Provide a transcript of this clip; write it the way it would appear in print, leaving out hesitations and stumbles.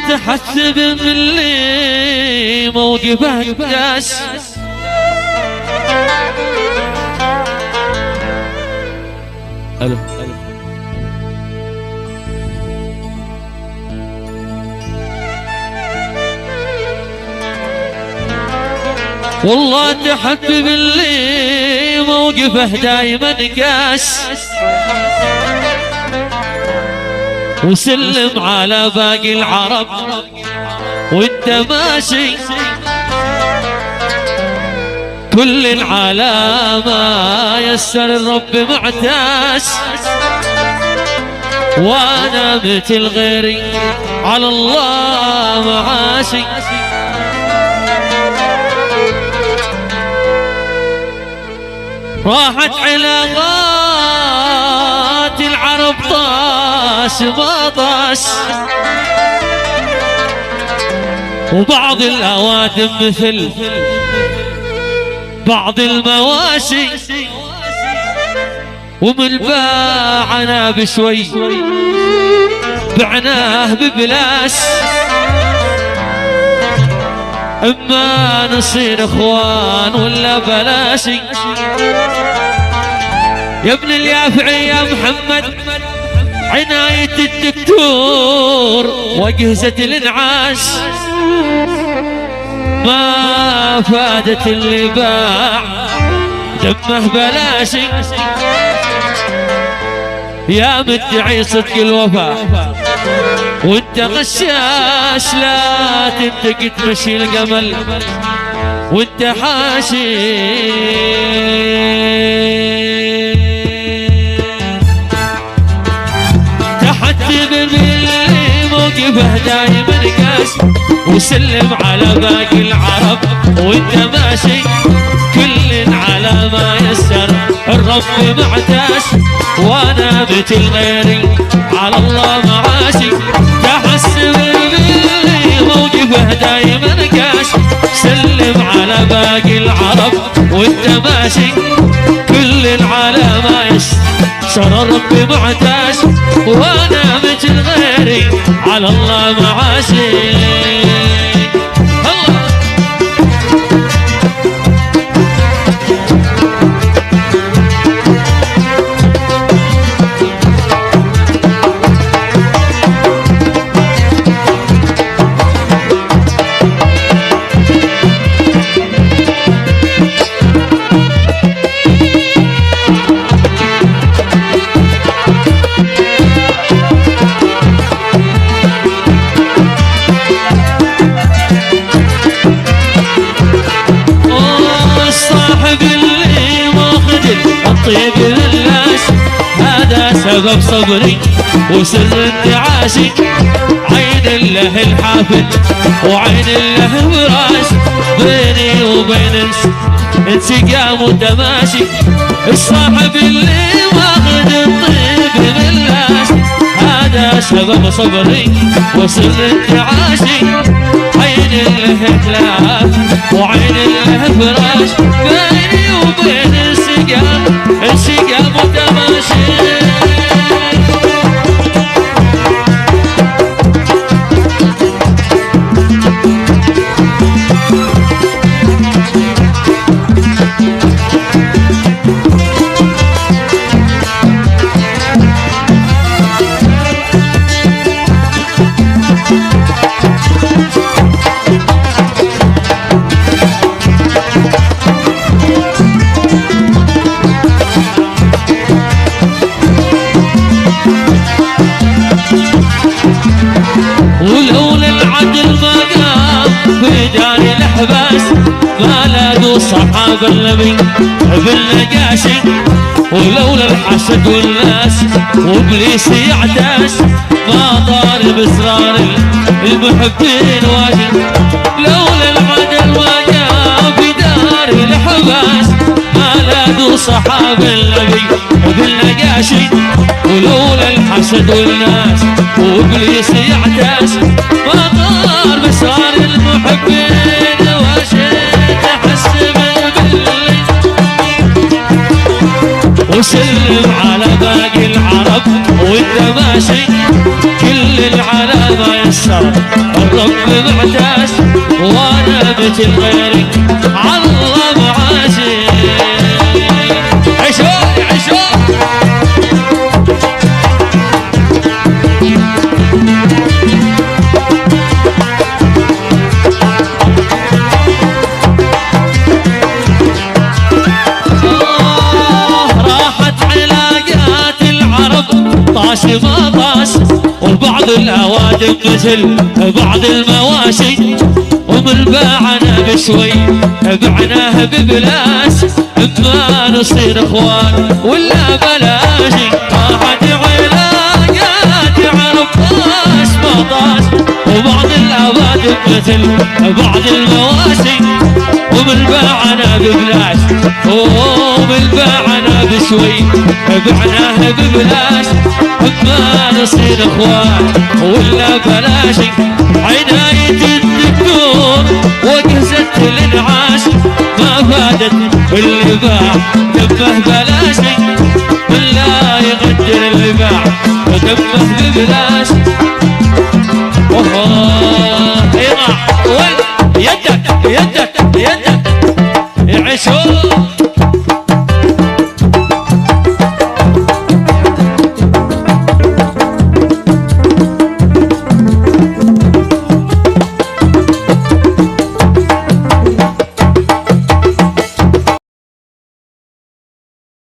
تحسب من اللي موقفه قاس الو والله تحبب اللي موقفه دايما قاس وسلم على باقي العرب وانت ماشي كل العلامة يسر الرب معتاس وانا مثل غيري على الله معاشي راحت علاقات العرب طاس ما طاس وبعض الأوادم مثل بعض المواشي ومن باعنا بشوي بعناه ببلاس اما نصير اخوان ولا بلاشي يا ابن اليافعي يا محمد عناية الدكتور وجهزة الانعاش ما فادت اللي باع دمه بلاشي يا مدعي صدق الوفاء وانت غشاش لا تنتقد تمشي القمل وانت حاشي تحدي باللي موقفه دايما قاس وسلم على باقي العرب وانت ماشي كل على ما يسر الرب معتاش وانا مثل غيري على الله معاشي تحسب باللي موقفه دايما قاش سلم على باقي العرب وانت ماشي كل العلامة يسر الرب معتاش وانا مثل غيري على الله معاشي طيب للناس هذا سبب صبري وسر انتعاشي عين الله الحافل وعين الله براش بيني وبين انسقام وتماشي الصاحب اللي واخد الطيب للناس هذا سبب صبري وسر انتعاشي عين الله الحافل وعين الله براش بيني وبين انسقام وتماشي ولولا العدل ما قام في دار الاحباس ما لاقوا صحاب النبي بالنقاشي ولولا الحسد والناس وابليس يعتاش ما ضار باسرار المحبين واجد لولا العدل ما قام في دار الاحباس ما لاقوا صحاب النبي بالنقاشي ولولا الحسد والناس وابليس يعتاش ما طار بسرار المحبين واشد احسب باللي وسلم على باقي العرب وانت ماشي كل العلامة يسر شرف الرب معتاش وانا مثل غيرك الله معاشي. عشوني عشوني طاش ما طاش وبعض الاوادم مثل بعض المواشي ومن باعنا بشوي بعناه ببلاش اما نصير اخوان ولا بلاشي. راحت علاقات عرب طاش ما طاش وبعض الاوادم مثل بعض المواشي ومن باعنا ببلاش ومن باعنا بشوي بعناه ببلاش اما نصير اخوان ولا بلاشي. عناية الدكتور وجهزة الانعاش ما فادت اللي باع دمه بلاشي ولا يقدر اللي باع ودمه ببلاش.